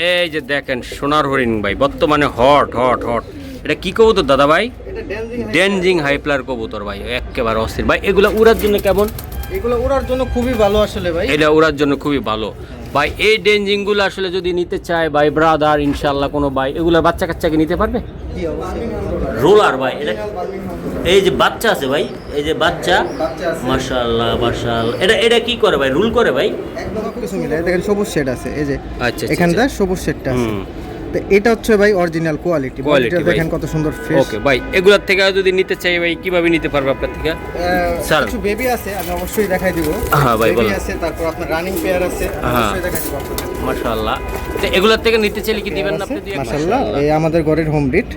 এই যে দেখেন সোনার হরিণ ভাই, বর্তমানে হট হট হট। এটা কি কবুতর দাদা ভাই? ডেনজিং হাইপ্লার কবুতর ভাই, একেবারে অস্থির ভাই। এগুলা উড়ার জন্য কেমন? এগুলো উড়ার জন্য খুবই ভালো আসলে ভাই। এটা উড়ার জন্য খুবই ভালো ভাই। এই ডেনজিং গুলো আসলে যদি নিতে চায় ভাই ব্রাদার, ইনশাল্লাহ কোনো ভাই এগুলোর বাচ্চা কাচ্চাকে নিতে পারবে। রোলার ভাই, এটা এই যে বাচ্চা আছে ভাই, এই যে বাচ্চা, মাশাআল্লাহ মাশাআল্লাহ। এটা কি করে ভাই? রুল করে ভাই? একদম কিছু মিলে দেখেন, সবুজ শেড আছে এই যে, আচ্ছা এখানটা সবুজ শেডটা আছে। তো এটা হচ্ছে ভাই অরিজিনাল কোয়ালিটি। দেখেন কত সুন্দর ফ্রেশ। ওকে ভাই, এগুলোর থেকে যদি নিতে চাই ভাই কিভাবে নিতে পারবে আপনার থেকে? স্যার কিছু বেবি আছে, আমি অবশ্যই দেখাই দিব। হ্যাঁ ভাই বলুন। বেবি আছে, তারপর আপনার রানিং পেয়ার আছে, অবশ্যই দেখাই দিব আপনাদের। মাশাআল্লাহ। তো এগুলোর থেকে নিতে চাইলে কি দিবেন না আপনি? মাশাআল্লাহ, এই আমাদের ঘরের হোম ব্রিড,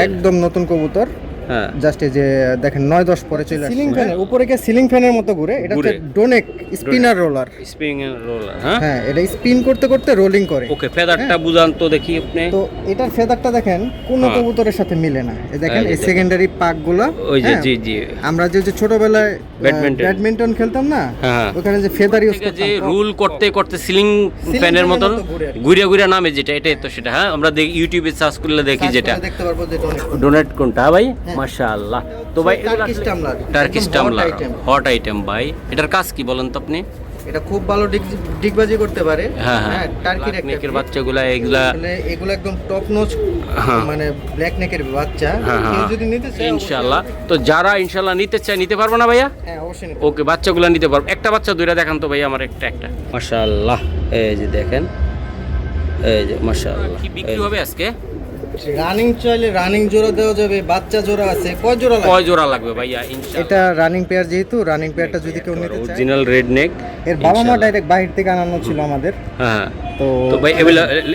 একদম নতুন কবুতর। হ্যাঁ, জাস্ট এই যে দেখেন 9-10 পরে চলে আসছে। সিলিং ফ্যানের উপরে কি সিলিং ফ্যানের মতো ঘুরে। এটা হচ্ছে ডোনেক স্পিনার রোলার। স্পিনার রোলার, হ্যাঁ, এটা স্পিন করতে করতে রোলিং করে। ওকে, ফেদারটা বুঝান তো দেখি আপনি। তো এটার ফেদারটা দেখেন কোন কবুতরের সাথে মিলে না। এই দেখেন এই সেকেন্ডারি পাকগুলো, ওই যে জি জি, আমরা যে ছোটবেলায় ব্যাডমিন্টন খেলতাম না, ওখানে যে ফেদার ইউজ করতাম, যে রুল করতে করতে সিলিং ফ্যানের মতন ঘুরে ঘুরে নামে যেটা, এটাই তো সেটা। হ্যাঁ, আমরা ইউটিউবে সার্চ করলে দেখি যেটা, দেখতে পারবো যে ডোনেট কোনটা ভাই। মাশাআল্লাহ। তো ভাই টার্কিশ টামলার হট আইটেম ভাই, এটার কাজ কি বলেন তো আপনি? এটা খুব ভালো ডিগবাজি করতে পারে। হ্যাঁ হ্যাঁ, টার্কির নেকের বাচ্চাগুলা এগুলো একদম টপ নচ, মানে ব্ল্যাক নেকের বাচ্চা। কেউ যদি নিতে চায় ইনশাআল্লাহ, তো যারা ইনশাআল্লাহ নিতে চায় নিতে পারবো না ভাইয়া? হ্যাঁ অবশ্যই। ওকে, বাচ্চাগুলো নিতে পারবো। একটা বাচ্চা দুইটা দেখান তো ভাই আমার, একটা মাশাআল্লাহ। এই যে দেখেন, এই যে মাশাআল্লাহ। কি বিক্রি হবে আজকে? রানিং চাইলে রানিং জোড়া দেওয়া যাবে, বাচ্চা জোড়া আছে। কয় জোড়া লাগবে ভাইয়া? ইনশাআল্লাহ এটা রানিং পেয়ার, যেহেতু রানিং পেয়ারটা যদি কেউ নিতে চায়, অরিজিনাল রেড নেক, এর বাবা মা ডাইরেক্ট বাইরে থেকে আনানো ছিল আমাদের। হ্যাঁ, তো ভাই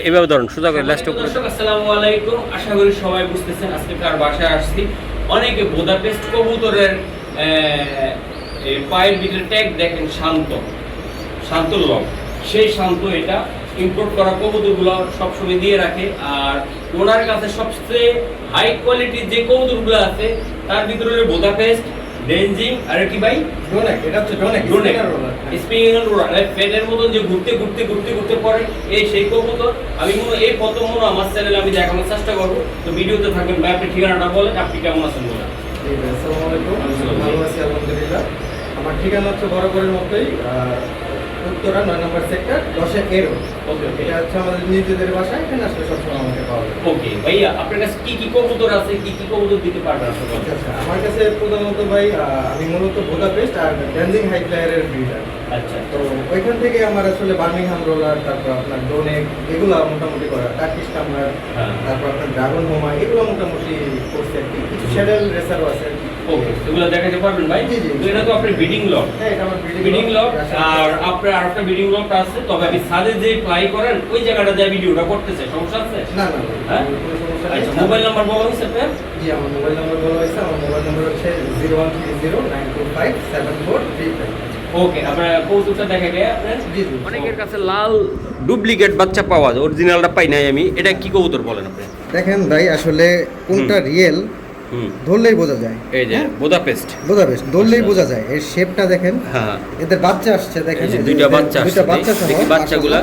এভাবে ধরুন সোজা করে লাস্ট উপরে। আসসালামু আলাইকুম, আশা করি সবাই বুঝতেছেন আজকে কার বাসায় আসছি। অনেকে বুদাপেস্ট কবুতরের পায়ের ভিতরে ট্যাগ দেখেন, শান্ত লক, সেই শান্ত। এটা ইম্পোর্ট করা কবুতরগুলো সবসময় দিয়ে রাখে। আর ওনার কাছে সবচেয়ে হাই কোয়ালিটির যে কবুতরগুলো আছে তার ভিতরে বুদাপেস্ট, ডেনজিং, আর কি ভাই ডোনেক। এটা হচ্ছে ডোনেক স্পিনার রোলার, ফ্যানের মতন যে ঘুরতে ঘুরতে ঘুরতে ঘুরতে পড়ে, এই সেই কবুতর। আমি এই প্রথম আমার চ্যানেলে আমি দেখানোর চেষ্টা করবো। তো ভিডিওতে থাকবেন ভাই, আপনি ঠিকানাটা বলেন, আপনি কেমন আছেন বলেন। আসসালামু আলাইকুম, ভালো আছি আলহামদুলিল্লাহ। আমার ঠিকানা হচ্ছে বরাবরের মতোই, উত্তরা 9 নম্বর সেক্টর 10 এরো। ওকে, এটা হচ্ছে আমাদের নিজেদের বাসা, এখানে আসলে সবসময় আমাকে পাওয়া যায়। ওকে ভাইয়া, আপনার কাছে কি কি কবুতর আছে, কি কি কবুতর দিতে পারবেন? আচ্ছা, আমার কাছে প্রধানত ভাই আমি মূলত বুদাপেস্ট আর ডেনজিং হাইপ্লায়ারের ব্রিডার। আচ্ছা, তো ওইখান থেকে আমার আসলে বার্মিংহাম রোলার, তারপর আপনার ডোনেক, এগুলো মোটামুটি করা, টার্কিশ টামলার, তারপর আপনার ড্রাগন হোমা, এগুলো মোটামুটি করছে আর কি। কিছু শ্যাডেল রেসারও আছে আর কি। ওকে, এগুলো দেখাতে পারবেন ভাই? জি জি। এটা তো আপনার ব্রিডিং লট। হ্যাঁ, এটা আমার ব্রিডিং লট। আর আপনার আরেকটা ব্রিডিং লট আছে, তবে আপনি সাদে যে ফ্লাই করেন ওই জায়গাটা দিয়ে ভিডিওটা করতেছে, সমস্যা আছে? না না, হ্যাঁ, কোনো সমস্যা নেই। আচ্ছা, মোবাইল নাম্বার বলা হয়েছে আপনার? জি, আমার মোবাইল নাম্বার বলা হয়েছে। আমার মোবাইল নাম্বার হচ্ছে 0130925743. ওকে, আপনার কৌতুকটা দেখা গেছে আপনার? জি জি। অনেকের কাছে লাল ডুপ্লিকেট বাচ্চা পাওয়া যায়, অরিজিনালটা পাই নাই আমি। এটা কি কবুতর বলেন আপনি? দেখেন ভাই, আসলে কোনটা রিয়েল ধরলেই বোঝা যায়। এই যে বুদাপেস্ট ধরলেই বোঝা যায়। এর শেপটা দেখেন। হ্যাঁ, এদের বাচ্চা আসছে দেখেন, দুইটা বাচ্চা আসছে, দেখি বাচ্চাগুলা।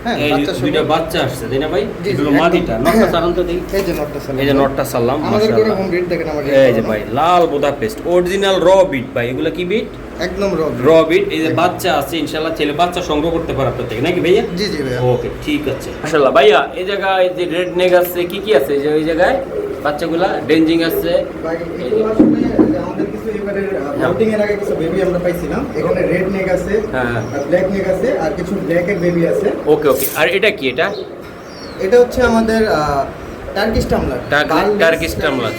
হ্যাঁ, দুইটা বাচ্চা আসছে, তাই না ভাই? এগুলো মাদিটা, নটটা সারান তো দেখি। এই যে নটটা সালাম, এই যে নটটা সালাম, আমাদের করে মাশাআল্লাহ। হোম ব্রিড দেখেন আমাদের। এই যে ভাই লাল বুদাপেস্ট অরিজিনাল র বিট ভাই। এগুলা কি বিট? একদম র বিট। এই যে বাচ্চা আছে, ইনশাআল্লাহ ছেলে বাচ্চা সংগ্রহ করতে পারে আপনার থেকে, নাকি ভাইয়া? জি জি ভাইয়া। ওকে, ঠিক আছে মাশাআল্লাহ। ভাইয়া এই জায়গায় যে রেড নেক আছে, কি কি আছে যে ওই জায়গায় বাচ্চাগুলা? ডেনজিং আছে ভাই, এগুলো আসলে আমাদের কিছু এবারে আউটিং এর আগে কিছু বেবি আমরা পাইছিলাম। এখানে রেড নেক আছে, হ্যাঁ, ব্ল্যাক নেক আছে, আর কিছু ব্ল্যাক এর বেবি আছে। ওকে ওকে। আর এটা কি? এটা হচ্ছে আমাদের টার্কিশ টামলার। টার্কিশ টামলার।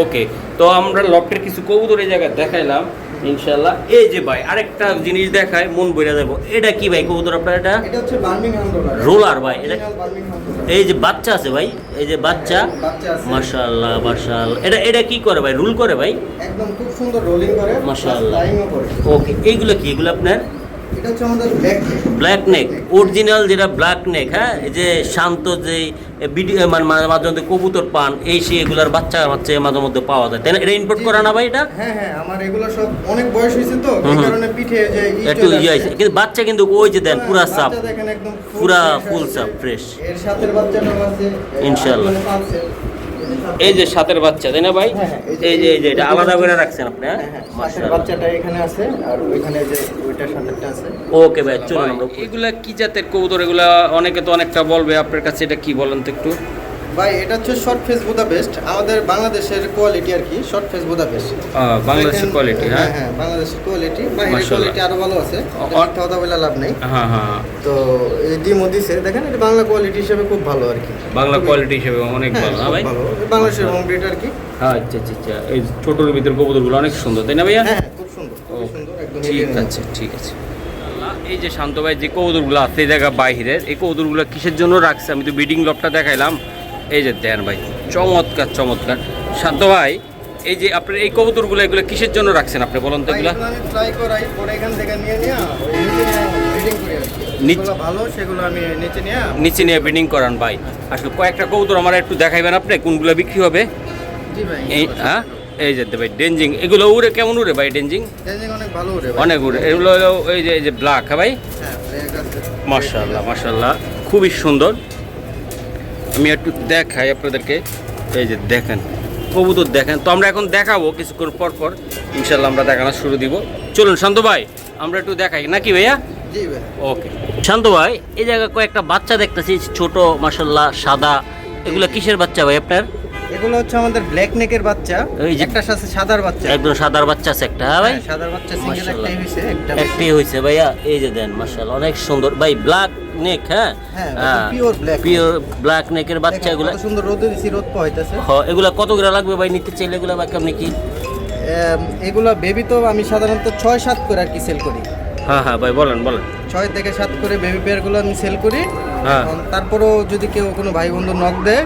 ওকে, তো আমরা লফটের কিছু কবুতর এই জায়গায় দেখাইলাম ইনশাআল্লাহ। এই যে ভাই আরেকটা জিনিস দেখায়, মন বইরা যাবো। এটা কি ভাই কবুতর আপনার? এটা হচ্ছে বার্মিংহাম রোলার ভাই। এটা বার্মিংহাম রোলার। এই যে বাচ্চা আছে ভাই, এই যে বাচ্চা, মাশাআল্লাহ মাশাআল্লাহ। এটা কি করে ভাই? রুল করে ভাই? একদম খুব সুন্দর রোলিং করে, মাশাআল্লাহ। ফ্লাইংও করে। ওকে, এইগুলো কি? এগুলো আপনার এটা হচ্ছে আমাদের ব্ল্যাক নেক অরিজিনাল যেটা ব্ল্যাক নেক, হ্যাঁ, এই যে শান্ত যে ভিডিও মানে মাঝে মধ্যে কবুতর পান এই সেই এগুলার বাচ্চা মাঝে মধ্যে পাওয়া যায়, তাই না? এটা ইম্পোর্ট করা না ভাই? এটা হ্যাঁ আমার এগুলো সব অনেক বয়স হয়েছে তো এই কারণে পিঠে যে একটু ইয়ে আছে, কিন্তু বাচ্চা কিন্তু ওই যে দেন পুরা সাপ, বাচ্চা দেখেন একদম পুরা ফুল সাপ ফ্রেশ। এর সাথের বাচ্চাটাও আছে ইনশাআল্লাহ। এই যে সাতের বাচ্চা, তাই না ভাই? এই যে এটা আলাদা করে রাখছেন আপনি, হ্যাঁ? সাথের বাচ্চাটা এখানে আছে আর ওইখানে যে ওইটার সাথেরটা আছে। ওকে ভাই, চলুন আমরা। এগুলা কি জাতের কবুতর? এগুলা অনেকে তো অনেকটা বলবে, আপনার কাছে এটা কি বলেন তো একটু? ভাই এটা হচ্ছে শর্ট ফেস বুদাপেস্ট, আমাদের বাংলাদেশের কোয়ালিটি আর কি, শর্ট ফেস বুদাপেস্ট। বাংলাদেশের কোয়ালিটি, হ্যাঁ হ্যাঁ বাংলাদেশের কোয়ালিটি, বাইরের কোয়ালিটি আরো ভালো আছে, মিথ্যা কথা বলে লাভ নেই। হ্যাঁ তো এই ডিমো দিছে দেখেন, এটা বাংলা কোয়ালিটি হিসেবে খুব ভালো আর কি, বাংলা কোয়ালিটি হিসেবে অনেক ভালো, হ্যাঁ ভাই? ভালো বাংলাদেশের হোম ব্রিড আর কি। আচ্ছা, এই ছোটর ভিতর কবুতরগুলো অনেক সুন্দর, তাই না ভাইয়া? হ্যাঁ খুব সুন্দর, খুব সুন্দর, একদম ঠিক আছে। এই যে শান্ত ভাই যে কবুতরগুলো আছে এই জায়গা বাইরের, এই কবুতরগুলো কিসের জন্য রাখছে? আমি তো ব্রিডিং লবটা দেখাইলাম, এই যে দেন ভাই, চমৎকার। শান্ত ভাই, এই যে আপনার এই কবুতরগুলো এগুলো কিসের জন্য রাখছেন আপনি বলুন তো? এগুলো আমি ট্রাই করাই, পরে এখান থেকে নিয়ে ব্রিডিং করি আর কি, যেগুলো ভালো সেগুলো আমি নিচে নিয়ে ব্রিডিং করান ভাই। আসলে কয়েকটা কবুতর আমার একটু দেখাইবেন আপনি, কোনগুলো বিক্রি হবে? জি ভাই। এই যে ভাই ডেঞ্জিং, এগুলো উড়ে কেমন উড়ে ভাই? ডেঞ্জিং অনেক ভালো উড়ে, অনেক উড়ে। এগুলো হলো এই যে ব্ল্যাক, হ্যাঁ ভাই? হ্যাঁ ব্ল্যাক আছে। মাশাআল্লাহ খুবই সুন্দর। আমি একটু দেখাই আপনাদেরকে, এই যে দেখেন কবুতর দেখেন। তো আমরা এখন দেখাবো কিছুক্ষণ পর ইনশাল্লাহ আমরা দেখানো শুরু দিব। চলুন শান্ত ভাই আমরা একটু দেখাই নাকি ভাইয়া? জি ভাই। ওকে শান্ত ভাই, এই জায়গায় কয়েকটা বাচ্চা দেখতেছি ছোট মাশাআল্লাহ সাদা, এগুলো কিসের বাচ্চা ভাই আপনার? এগুলো হচ্ছে আমাদের ব্ল্যাক নেকের বাচ্চা, একটার সাথে সাদার বাচ্চা, একদম সাদার বাচ্চা আছে একটা, হ্যাঁ ভাই? সাদার বাচ্চা সিঙ্গেল একটাই হইছে ভাইয়া। এই যে দেন মাশাআল্লাহ অনেক সুন্দর ভাই, ব্ল্যাক নেক, হ্যাঁ পিওর ব্ল্যাক নেকের বাচ্চা। এগুলো সুন্দর রোদে দিছি, রোদ পাইতেছে। হ্যাঁ, এগুলা কত করে লাগবে ভাই নিতে চাইলে? এগুলা বা কেমন কি? এগুলা বেবি তো আমি সাধারণত 6-7 করে আর কি সেল করি। হ্যাঁ ভাই বলেন 6 থেকে 7 করে বেবি পেয়ারগুলো আমি সেল করি। হ্যাঁ, তারপরেও যদি কেউ কোনো ভাই বন্ধু নক দেয়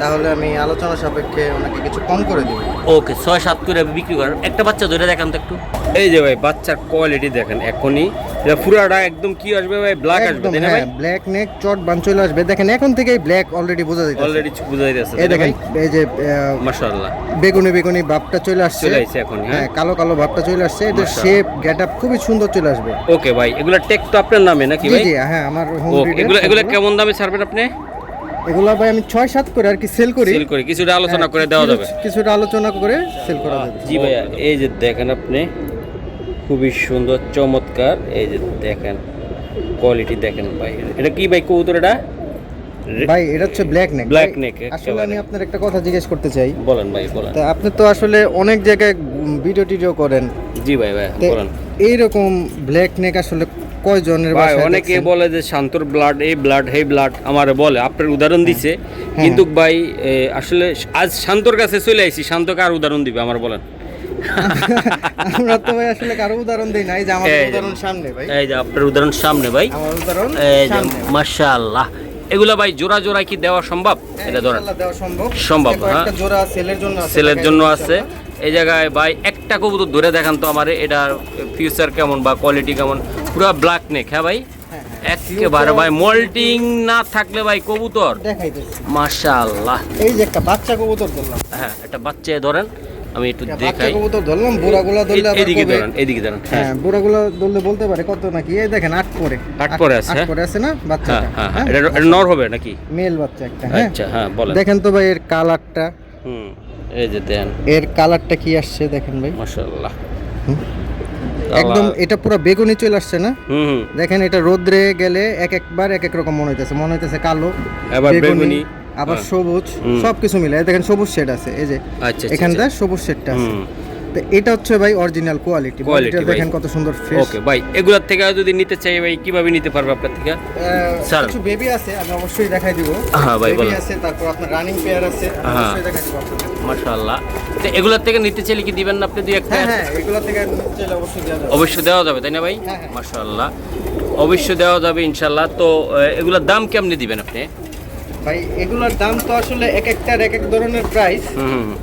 তাহলে আমি আলোচনা সাপেক্ষে ওনাকে কিছু কম করে দিব। ওকে, 6-7 করে বিক্রি করেন। একটা বাচ্চা ধরে দেখান তো একটু। এই যে ভাই বাচ্চার কোয়ালিটি দেখেন, এখনই এটা পুরাটা একদম কি আসবে ভাই? ব্ল্যাক আসবে, তাই না ভাই? ব্ল্যাক নেক চট বান চলে আসবে, দেখেন এখন থেকেই ব্ল্যাক অলরেডি বোঝা যাচ্ছে। এই দেখেন এই যে মাশাআল্লাহ বেগুনি ভাবটা চলে আসছে এখন, হ্যাঁ কালো ভাবটা চলে আসছে। এটা শেপ গেটআপ খুবই সুন্দর চলে আসবে। ওকে ভাই, এগুলা টেক তো আপনার নামে নাকি ভাই? জি হ্যাঁ আমার হোম ব্রিড। এগুলা কেমন দামে ছাড়বেন আপনি? এগুলা ভাই আমি 6-7 করে আর কি সেল করি। কিছুটা আলোচনা করে দেওয়া যাবে, কিছুটা আলোচনা করে সেল করা যাবে। জি ভাইয়া, এই যে দেখেন আপনি খুবই সুন্দর চমৎকার। এই যে দেখেন কোয়ালিটি দেখেন ভাই। এটা কি ভাই কবুতর? এটা ভাই এটা হচ্ছে ব্ল্যাক নেক। আসলে আমি আপনার একটা কথা জিজ্ঞেস করতে চাই। বলেন ভাই বলেন। তা আপনি তো আসলে অনেক জায়গায় ভিডিও করেন। জি ভাই বলেন। এইরকম ব্ল্যাক নেক আসলে কয়জনের ভাই? অনেকে বলে যে শান্তর ব্লাড, এই ব্লাড এই ব্লাড আমারে বলে, আপনার উদাহরণ দিছে, কিন্তু ভাই আসলে আজ শান্তর কাছে চলে আইছি, শান্তকে আর উদাহরণ দিবে আমার বলেন? আমরা তো ভাই আসলে কারো উদাহরণ দেই না, এই যে আমার উদাহরণ সামনে ভাই, এই যে আপনার উদাহরণ সামনে ভাই, আমার উদাহরণ সামনে। মাশাআল্লাহ এগুলা ভাই জোড়া কি দেওয়া সম্ভব? এটা ধরেন দেওয়া সম্ভব, হ্যাঁ একটা জোড়া সেলের জন্য আছে। এই জায়গায় ভাই একটা কবুতর ধরে দেখান তো আমারে, এটা ফিউচার কেমন বা কোয়ালিটি কেমন? পুরো ব্ল্যাক নেক, হ্যাঁ ভাই একেবারে ভাই, মোল্টিং না থাকলে ভাই কবুতর দেখাইতেছি মাশাআল্লাহ। এই যে একটা বাচ্চা কবুতর ধরলাম, হ্যাঁ একটা বাচ্চা ধরেন, আমি একটু দেখাই। কবুতর ধরলাম, বুড়াগুলা ধরলে আবার এদিকে ধরেন, হ্যাঁ বুড়াগুলা ধরলে বলতে পারে কত নাকি। এই দেখেন 8 পরে আছে না বাচ্চাটা? হ্যাঁ এটা নর হবে নাকি? মেল বাচ্চা একটা। আচ্ছা হ্যাঁ বলেন। দেখেন তো ভাই এর কালারটা, এই যে দেন এর কালারটা কি আসছে দেখেন ভাই, মাশাআল্লাহ একদম এটা পুরো বেগুনি চলে আসছে না? দেখেন এটা রোদ্রে গেলে একবার এক রকম মনে হইতেছে কালো, আবার বেগুনি, আবার সবুজ, সবকিছু মিলে দেখেন সবুজ শেড আছে। এই যে এখানটা সবুজ শেডটা আছে। তো এটা হচ্ছে ভাই অরিজিনাল কোয়ালিটি। দেখেন কত সুন্দর ফ্রেশ। ওকে ভাই, এগুলোর থেকে যদি নিতে চাই ভাই কিভাবে নিতে পারবে আপনার থেকে? কিছু বেবি আছে আমি অবশ্যই দেখাই দিব। হ্যাঁ ভাই বলেন। বেবি আছে, তারপর আপনার রানিং পেয়ার আছে, অবশ্যই দেখাই দিব আপনাদের। মাশাআল্লাহ। তো এগুলোর থেকে নিতে চাইলে কি দিবেন না আপনি দুই একটা? হ্যাঁ এগুলোর থেকে নিতে চাইলে অবশ্যই দেওয়া যাবে, তাই না ভাই? মাশাআল্লাহ অবশ্যই দেওয়া যাবে ইনশাআল্লাহ। তো এগুলোর দাম কেমনে দিবেন আপনি? ভাই এগুলোর দাম তো আসলে এক একটার এক এক ধরনের প্রাইস,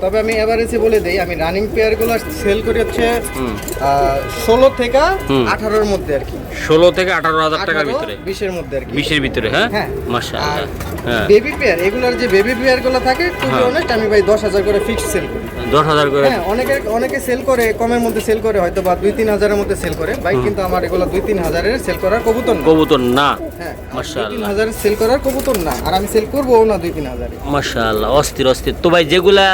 তবে আমি এভারেজে বলে দেই, আমি রানিং পেয়ারগুলো সেল করি হচ্ছে 16 থেকে 18-র মধ্যে আর কি। 16 থেকে 18,000 টাকার ভিতরে, 20-এর মধ্যে আর কি। 20-এর ভিতরে, হ্যাঁ হ্যাঁ মাশাআল্লাহ। হ্যাঁ বেবি পেয়ার, এগুলোর যে বেবি পেয়ারগুলো থাকে টু বি অনেস্ট আমি ভাই 10,000 করে ফিক্স সেল করি। 10,000 করে? হ্যাঁ, অনেকে সেল করে কমের মধ্যে সেল করে, হয়তো বা 2-3 হাজারের মধ্যে সেল করে ভাই, কিন্তু আমার এগুলো 2-3 হাজারের সেল করার কবুতর না। কবুতর না? হ্যাঁ, মাশাআল্লাহ। 2-3 হাজারের সেল করার কবুতর না, আর আমি সেল করবো না 2-3 হাজারে। মাশাআল্লাহ, অস্থির অস্থির। তো ভাই যেগুলা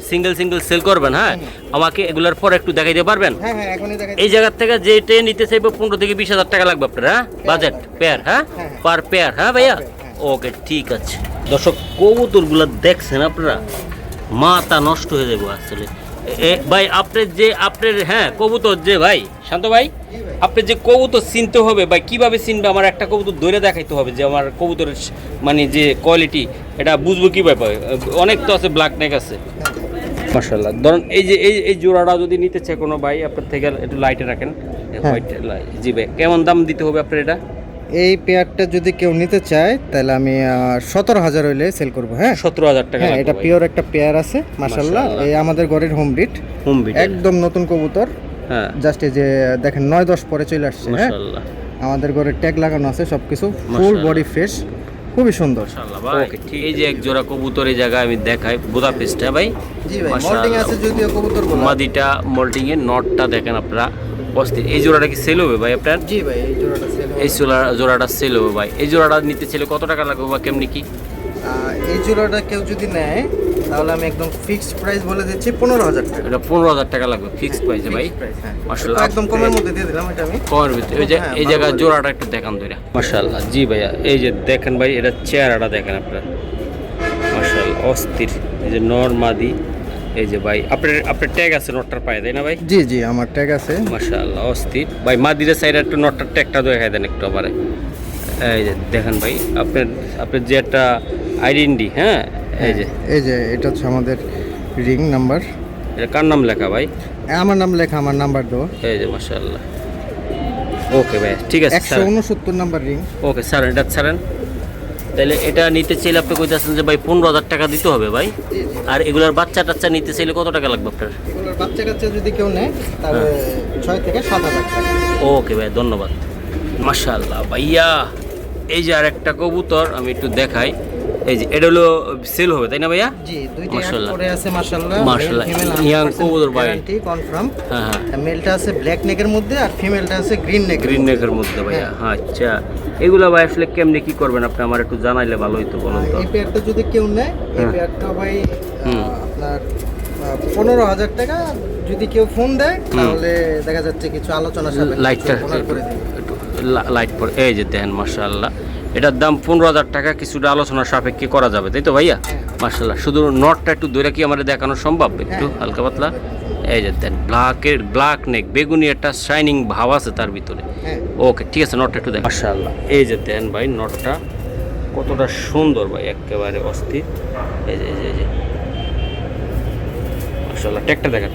সিঙ্গেল সেল করবেন, হ্যাঁ আমাকে এগুলার পর একটু দেখাইতে পারবেন? হ্যাঁ হ্যাঁ, এখনই দেখাই। এই জায়গা থেকে যে ট্রেন নিতে চাইবো 15 থেকে 20,000 টাকা লাগবে আপনার, হ্যাঁ বাজেট পেয়ার, হ্যাঁ পার পেয়ার, হ্যাঁ ভাইয়া ওকে ঠিক আছে। দর্শক কবুতরগুলো দেখছেন আপনারা, মাথা নষ্ট হয়ে যাবে আসলে। ভাই আপনার হ্যাঁ কবুতর যে ভাই শান্ত ভাই, আপনি যে কবুতর চিনতে হবে ভাই, কিভাবে চিনবে? আমার একটা কবুতর ধরে দেখাইতে হবে যে আমার কবুতরের মানে যে কোয়ালিটি, এটা বুঝবো কিভাবে? অনেক তো আছে, ব্ল্যাক নেক আছে মাশাআল্লাহ। ধরুন এই জোড়াটা যদি নিতে চায় কোনো ভাই আপনার থেকে, একটু লাইটে রাখেন হোয়াইট লাইট। জি ভাই, কেমন দাম দিতে হবে আপনার এটা? এই পেয়ারটা যদি কেউ নিতে চায় তাহলে আমি 17,000 হইলে সেল করবো। হ্যাঁ 17,000 টাকা। হ্যাঁ, এটা পিওর একটা পেয়ার আছে মাশাআল্লাহ। এই আমাদের ঘরের হোম ব্রিড, একদম নতুন কবুতর। হ্যাঁ, জাস্ট এই যে দেখেন 9-10 পরে চলে আসছে। হ্যাঁ মাশাআল্লাহ, আমাদের ঘরে ট্যাগ লাগানো আছে, সবকিছু ফুল বডি ফ্রেশ, খুবই সুন্দর। ওকে ঠিক। এই যে এক জোড়া কবুতর এই জায়গায় আমি দেখাই, বুদাপেস্ট। হ্যাঁ ভাই, জি ভাই, মোল্টিং আছে যদিও কবুতরগুলো, মাদিটা মোল্টিং এর, নটটা দেখেন আপনারা অস্থির। এই জোড়াটা কি সেল হবে ভাই আপনার? জি ভাই, এই জোড়াটা সেল হবে। এই জোড়াটা সেল হবে ভাই। এই জোড়াটা নিতে চাইলে কত টাকা লাগবে বা কেমনি কি? এই জোড়াটা কেউ যদি নেয় তাহলে আমি একদম ফিক্সড প্রাইস বলে দিচ্ছি 15,000 টাকা। এটা 15,000 টাকা লাগবে ফিক্সড প্রাইসে ভাই। মাশাআল্লাহ, একদম কমের মধ্যে দিয়ে দিলাম এটা আমি। কমের ভিতরে এই যে এই জায়গায় জোড়াটা একটু দেখান ধরে। মাশাআল্লাহ, জি ভাইয়া এই যে দেখেন ভাই, এটা চেহারাটা দেখেন আপনারা, মাশাআল্লাহ অস্থির। এই যে নরমাদি, এই যে ভাই আপনার ট্যাগ আছে নটটার পায়ে, তাই না ভাই? জি জি, আমার ট্যাগ আছে মাশাআল্লাহ অস্থির ভাই। মাদিরের সাইডে একটু নটটার ট্যাগটা দেখাই দেন একটু আমারে। এই যে দেখেন ভাই, আপনার যে একটা আইডেন্টি, হ্যাঁ এই যে এটা হচ্ছে আমাদের রিং নাম্বার। এটা কার নাম লেখা ভাই? আমার নাম লেখা, আমার নাম্বার দাও। এই যে মাশাআল্লাহ, ওকে ভাই ঠিক আছে। 169 নাম্বার রিং। ওকে স্যার, এটা ছাড়েন। তাহলে এটা নিতে চাইলে আপনি কইতেছেন যে ভাই 15,000 টাকা দিতে হবে ভাই। আর এগুলার বাচ্চা টাচ্চা নিতে চাইলে কত টাকা লাগবে আপনার? এগুলোর বাচ্চা কাচ্চা যদি কেউ নেয় তাহলে 6 থেকে 7,000 টাকা। ওকে ভাই, ধন্যবাদ। মাশাআল্লাহ ভাইয়া, এই যে আরেকটা কবুতর আমি একটু দেখাই। এই যে এটা হলো সেল হবে, তাই না ভাইয়া? জি, দুইটা পরে আছে মাশাআল্লাহ। মাশাআল্লাহ, ইয়াং কবুতর ভাই, গ্যারান্টি কনফার্ম। হ্যাঁ হ্যাঁ, মেলটা আছে ব্ল্যাক নেকের মধ্যে আর ফিমেলটা আছে গ্রিন নেকের মধ্যে ভাইয়া। হ্যাঁ আচ্ছা, এগুলা ভাই আসলে কেমনে কি করবেন আপনি আমার একটু জানাইলে ভালো হইতো, বলুন তো। এই পেয়ারটা যদি কেউ নেয়, এই পেয়ারটা ভাই আপনার 15,000 টাকা। যদি কেউ ফোন দেয় তাহলে দেখা যাচ্ছে কিছু আলোচনা সাপেক্ষে লাইটটা করে দিই। একটু লাইট পরে, এই যে দেখেন মাশাআল্লাহ, এটার দাম 15,000 টাকা, কিছুটা আলোচনা সাপেক্ষে করা যাবে, তাই তো ভাইয়া? মাশাআল্লাহ, শুধু নটটা একটু ধরে কি আমাদের দেখানো সম্ভব একটু হালকা পাতলা? এই যে দেন ব্ল্যাক নেক, বেগুনি একটা শাইনিং ভাব আছে তার ভিতরে। ওকে ঠিক আছে, নটটা একটু দেখ। মাশাআল্লাহ, এই যে দেন ভাই নটটা কতটা সুন্দর ভাই, একেবারে অস্থির। এই যে মাশাআল্লাহ, ট্যাগটা দেখেন।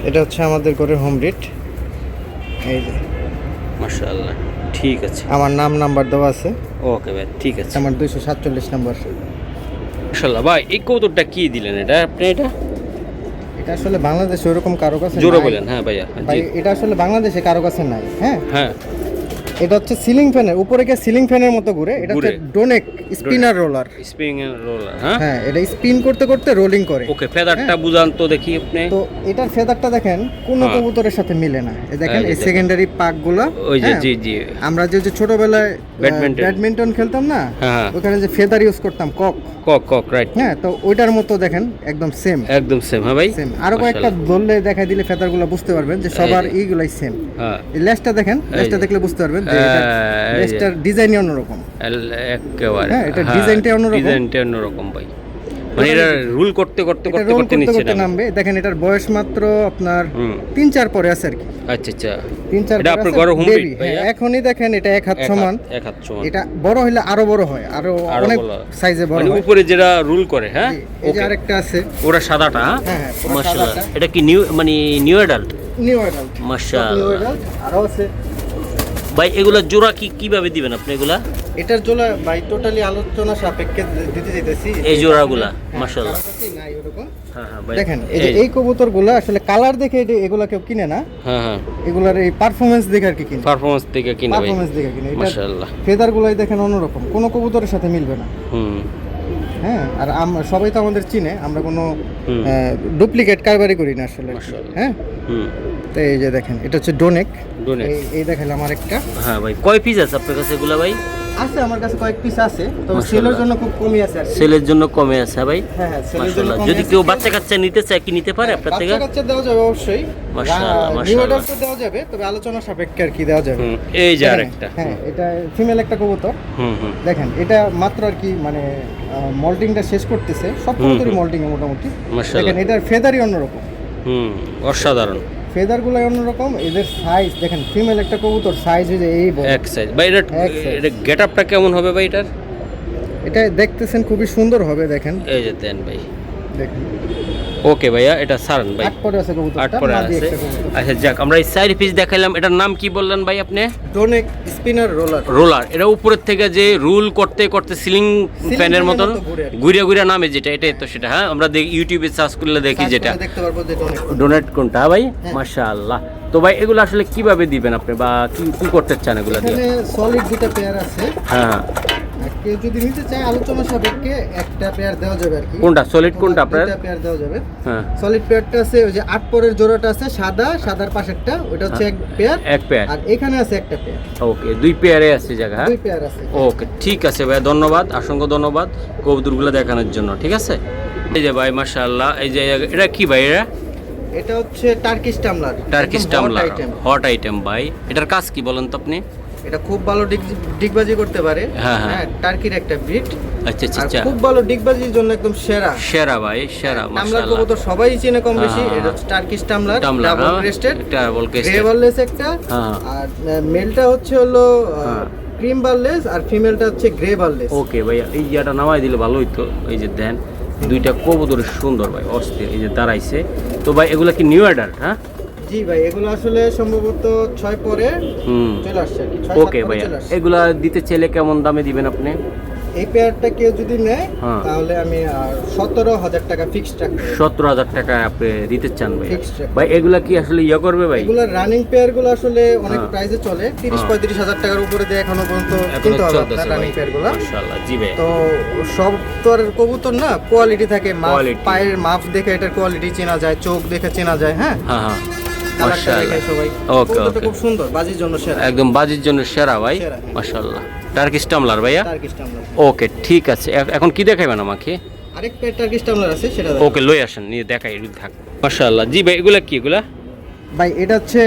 এটা হচ্ছে আমাদের ঘরের হোম ব্রিড। এই যে মাশাআল্লাহ, ঠিক আছে। আমার নাম্বার দেওয়া আছে। ওকে ভাই ঠিক আছে। আমার 247 নাম্বার। মাশাআল্লাহ ভাই, এই কবুতরটা কি দিলেন এটা আপনি? এটা আসলে বাংলাদেশে ওরকম কারো কাছে নাই। জোরে বলেন। হ্যাঁ ভাইয়া, ভাই এটা আসলে বাংলাদেশে কারো কাছে নাই। হ্যাঁ হ্যাঁ, এটা হচ্ছে সিলিং ফ্যানের উপরে গিয়ে সিলিং ফ্যানের মতো ঘুরে। এটা হচ্ছে ডোনেক স্পিনার রোলার। হ্যাঁ, এটা স্পিন করতে করতে রোলিং করে। ওকে, ফেদারটা বুঝান তো দেখি আপনি। তো এটার ফেদারটা দেখেন কোন কবুতরের সাথে মিলে না। এই দেখেন এই সেকেন্ডারি পাকগুলো, ওই যে জি জি, আমরা যে ছোটবেলায় ব্যাডমিন্টন খেলতাম না, ওখানে যে ফেদার ইউজ করতাম, কক রাইট। হ্যাঁ, তো ওইটার মতো দেখেন একদম সেম। হ্যাঁ ভাই, সেম। আরো কয়েকটা ধরলে দেখাই দিলে ফেদারগুলো বুঝতে পারবেন যে সবার এইগুলাই সেম। এই লেজটা দেখেন, লেজটা দেখলে বুঝতে পারবেন যে এটা লেজটার ডিজাইনই অন্যরকম একেবারে। হ্যাঁ, এটা ডিজাইনটা অন্যরকম ভাই। মানে এটা রুল করতে নিচ্ছে না নামবে। দেখেন এটার বয়স মাত্র আপনার 3-4 পরে আছে আর কি। আচ্ছা আচ্ছা, 3-4 এটা আপনার ঘরে হোম ব্রিড ভাই? এখনই দেখেন এটা এক হাত সমান। এটা বড় হলে আরো বড় হয়, আরো অনেক সাইজে বড় হয়। উপরে যেটা রুল করে। হ্যাঁ, এই যে আরেকটা আছে, ওটা সাদাটা। হ্যাঁ মাশাআল্লাহ, এটা কি নিউ অ্যাডাল্ট? নিউ অ্যাডাল্ট মাশাআল্লাহ। আরো আছে ভাই এগুলা জোড়া কিভাবে দিবেন আপনি এগুলা? এটার জন্য ভাই টোটালি আলোচনা সাপেক্ষে দিতে যেতেছি। এই জোড়াগুলা মাশাআল্লাহ। নাই ওরকম। হ্যাঁ হ্যাঁ ভাই দেখেন এই কবুতরগুলো আসলে কালার দেখে এগুলা কেউ কিনে না। হ্যাঁ হ্যাঁ, এগুলার এই পারফরম্যান্স দেখে আর কি কিনে। পারফরম্যান্স থেকে কিনে ভাই, পারফরম্যান্স দেখে কিনে। এটা মাশাআল্লাহ। ফেদারগুলাই দেখেন অন্যরকম, কোনো কবুতরের সাথে মিলবে না। হ্যাঁ, আর আমরা সবাই তো আমাদের চিনে, আমরা কোনো ডুপ্লিকেট কারবারি করি না আসলে। হ্যাঁ, তো এই যে দেখেন এটা হচ্ছে ডোনেক। এই দেখেন আমার একটা। হ্যাঁ ভাই, কয় পিস আছে আপনার কাছে এগুলা ভাই? আছে আমার কাছে কয়েক পিস আছে, তো সেলের জন্য খুব কমই আছে আর কি। সেলের জন্য কমে আছে ভাই। হ্যাঁ হ্যাঁ, সেলের জন্য কমই আছে। যদি কেউ বাচ্চা কাচ্চা নিতে চায় কি নিতে পারে আপনার থেকে? বাচ্চা কাচ্চা দেওয়া যাবে অবশ্যই। মাশাআল্লাহ নিউ মাশাআল্লাহ, অ্যাডাল্ট দেওয়া যাবে, তবে আলোচনা সাপেক্ষে আর কি দেওয়া যাবে। এই যে আরেকটা। হ্যাঁ, এটা ফিমেল একটা কবুতর। দেখেন এটা মাত্র আর কি মানে মল্টিংটা শেষ করতেছে, সব কবুতরই মল্টিং এ মোটামুটি। দেখেন এটার ফেদারই অন্যরকম। অসাধারণ। ফেদারগুলো অন্যরকম, এদের সাইজ দেখেন, ফিমেল একটা কবুতর সাইজ হয়ে যায় এই বড় এক সাইজ ভাই। এটা গেটআপটা কেমন হবে ভাই এটার? এটা দেখতেছেন খুবই সুন্দর হবে, দেখেন এই যে দেন ভাই, দেখেন। ওকে ভাইয়া, এটা সারান ভাই। আট পরে আছে কবুতরটা, আট পরে আছে। আচ্ছা যাক, আমরা এই সাইড পিস দেখাইলাম। এটার নাম কি বললেন ভাই আপনি? ডোনেক স্পিনার রোলার। রোলার। এটা উপরের থেকে যে রুল করতে করতে সিলিং ফ্যানের মতন ঘুরে ঘুরে নামে যেটা, এটাই তো সেটা। হ্যাঁ, আমরা দেখি ইউটিউবে সার্চ করলে দেখি যেটা। দেখতে পারবো যে ডোনেট কোনটা ভাই? মাশাআল্লাহ। তো ভাই এগুলো আসলে কিভাবে দিবেন আপনি, বা কি করতে চান এগুলো দিয়ে? এখানে সলিড দুটো পেয়ার আছে। হ্যাঁ, কেউ যদি নিতে চায় আলোচনা সাপেক্ষে একটা পেয়ার দেওয়া যাবে আর কি। কোনটা সলিড, কোনটা আপনার? দুটো পেয়ার দেওয়া যাবে। হ্যাঁ, সলিড পেয়ারটা আছে ওই যে 8 পরের জোড়াটা আছে, সাদার পাশেরটা, ওটা হচ্ছে এক পেয়ার। এক পেয়ার। আর এখানে আছে একটা পেয়ার। ওকে, দুই পেয়ারে আছে জায়গা। দুই পেয়ার আছে। ওকে, ঠিক আছে ভাই, ধন্যবাদ, অসংখ্য ধন্যবাদ কবুতরগুলো দেখানোর জন্য। ঠিক আছে, এই যে ভাই মাশাআল্লাহ। এই যে এটা কি ভাই? এটা হচ্ছে টার্কিশ টামলার। টার্কিশ টামলার, হট আইটেম ভাই। এটার কাজ কি বলেন তো আপনি? এটা খুব ভালো ডিগবাজি করতে পারে। হ্যাঁ হ্যাঁ, টার্কির একটা ব্রিড। আচ্ছা আচ্ছা, খুব ভালো ডিগবাজির জন্য একদম সেরা। সেরা ভাই, সেরা টামলার কবুতর সবাই চেনে কম বেশি। এটা হচ্ছে Turkish tumbler, double crested, double crested, grey barless একটা। আর মেলটা হচ্ছে হলো ক্রিম বারলেস, আর ফিমেলটা হচ্ছে গ্রে বারলেস। ওকে ভাই, এই জায়গাটা নামাই দিলে ভালো হইতো। এই যে দেন দুইটা কবুতর সুন্দর ভাই, অস্থির। এই যে দাঁড়াইছে। তো ভাই এগুলা কি নিউ অ্যাডাল্ট? হ্যাঁ জি ভাই, এগুলো আসলে সম্ভবত 6 পরে চলে আসছে আর কি। ওকে ভাই, এগুলা দিতে চাইলে কেমন দামে দিবেন আপনি? এই পেয়ারটা কেউ যদি নেয় তাহলে আমি 17,000 টাকা ফিক্সড রাখবো। 17,000 টাকা আপনি দিতে চান ভাই? ভাই এগুলা কি আসলে ইয়া করবে ভাই? এগুলা রানিং পেয়ার গুলো আসলে অনেক প্রাইসে চলে, 30-35,000 টাকার উপরে দিয়ে এখনো পর্যন্ত কিনতে হবে আপনার রানিং পেয়ার গুলো। মাশাআল্লাহ, জি ভাই। তো সব তো আর কবুতর না, কোয়ালিটি থাকে। পায়ের মাপ দেখে এটার কোয়ালিটি চেনা যায়, চোখ দেখে চেনা যায়। হ্যাঁ হ্যাঁ হ্যাঁ, ওকে ওকে, খুব সুন্দর, বাজির জন্য সেরা, একদম বাজির জন্য সেরা ভাই। মাশাআল্লাহ, টার্কিশ টামলার ভাইয়া। ওকে, ঠিক আছে। এখন কি দেখাবেন আমাকে? আরেক পেয়ার টার্কিশ টামলার আছে, সেটা ওকে, লই আসেন, নিয়ে দেখাই থাক। মাশাআল্লাহ, জি ভাই। এগুলা কি এগুলা? ভাই এটা হচ্ছে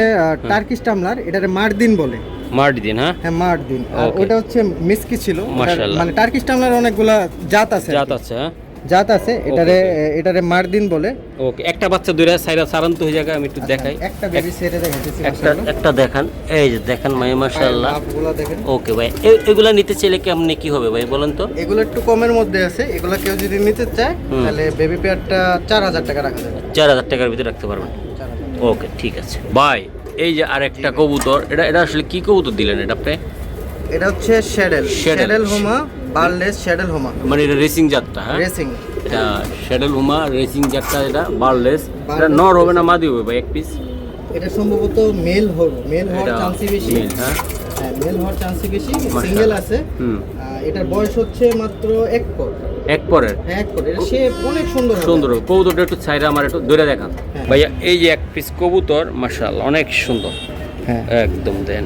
টার্কিশ টামলার, এটারে মার্দিন বলে। মার্দিন? হ্যাঁ হ্যাঁ, মার্দিন। আর ওটা হচ্ছে মিস্কি ছিল। মানে টার্কিশ টামলার অনেকগুলা জাত আছে। হ্যাঁ, জাত আছে। এটারে মার্দিন বলে। ওকে, একটা বাচ্চা দুইটা সাইরা সারান্ত হয়ে যায়। আমি একটু দেখাই, একটা বেবি সেটে দেখাইতেছি। একটা দেখান। এই যে দেখেন ভাই, মাশাআল্লাহ। মাপগুলো দেখেন। ওকে ভাই, এগুলা নিতে চাইলে কেমনে কি হবে ভাই বলেন তো? এগুলো একটু কমের মধ্যে আছে। এগুলো কেউ যদি নিতে চায় তাহলে বেবি পেয়ারটা 4,000 টাকা রাখা যাবে। 4,000 টাকার ভিতরে রাখতে পারবেন? ওকে, ঠিক আছে ভাই। এই যে আরেকটা কবুতর, এটা আসলে কি কবুতর দিলেন এটা আপনি? এটা হচ্ছে শ্যাডেল হোমা বারলেস শ্যাডেল হোমা। মানে এটা রেসিং জাতটা? হ্যাঁ, রেসিং। এটা শ্যাডেল হোমা রেসিং জাতটা। এটা বারলেস। এটা নর হবে না মাদি হবে ভাই এক পিস? এটা সম্ভবত মেল হবে। মেল হওয়ার চান্সই বেশি। হ্যাঁ হ্যাঁ, মেল হওয়ার চান্সই বেশি। সিঙ্গেল আছে। এটার বয়স হচ্ছে মাত্র 1 পর। 1 পরের? হ্যাঁ, 1 পর। এটা সে অনেক সুন্দর সুন্দর। কবুতরটা একটু ছাইরা আমার একটু ধরে দেখান ভাইয়া। এই যে এক পিস কবুতর, মাশাআল্লাহ, অনেক সুন্দর। হ্যাঁ, একদম দেন।